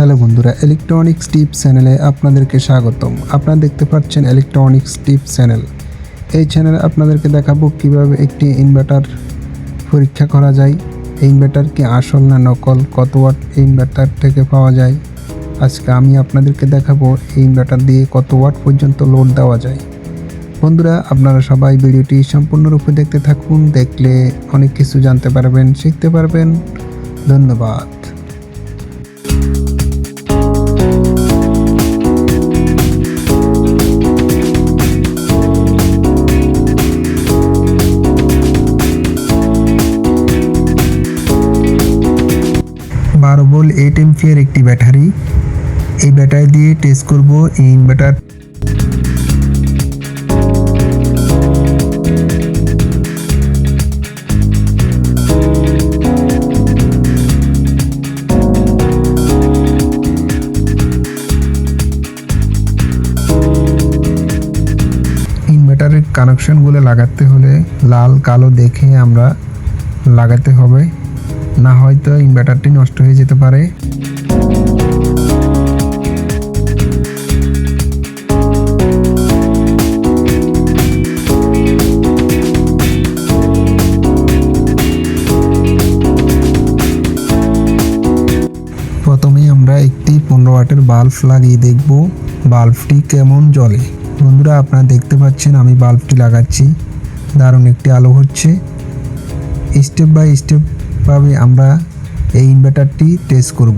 হ্যালো বন্ধুরা, electronics tips চ্যানেলে আপনাদেরকে স্বাগতম। আপনারা দেখতে পাচ্ছেন ইলেকট্রনিক্স টিপস চ্যানেল। এই চ্যানেলে আপনাদেরকে দেখাবো কিভাবে একটি ইনভার্টার পরীক্ষা করা যায়। এই ইনভার্টার কি আসল না নকল, কত ওয়াট এই ইনভার্টার থেকে পাওয়া যায়। আজকে আমি আপনাদেরকে দেখাবো এই ইনভার্টার দিয়ে কত ওয়াট পর্যন্ত লোড দেওয়া যায়। বন্ধুরা, আপনারা সবাই ভিডিওটি সম্পূর্ণরূপে দেখতে থাকুন। দেখলে অনেক কিছু জানতে পারবেন, শিখতে পারবেন। ধন্যবাদ। 12 ভোল্ট 8 এম্পিয়ার একটি ব্যাটারি। এই ব্যাটারি দিয়ে টেস্ট করব এই ইনভার্টার ইনভার্টারের কানেকশনগুলো লাগাতে হলে লাল কালো দেখে আমরা লাগাতে হবে, না হয়তো ইনভার্টারটি নষ্ট হয়ে যেতে পারে। প্রথমে আমরা একটি 15 ওয়াটের বাল্ব লাগিয়ে দেখব বাল্বটি কেমন জ্বলে। বন্ধুরা, আপনারা দেখতে পাচ্ছেন আমি বাল্বটি লাগাচ্ছি, দারুণ একটি আলো হচ্ছে। স্টেপ বাই স্টেপ ভাবে আমরা এই ইনভার্টারটি টেস্ট করব।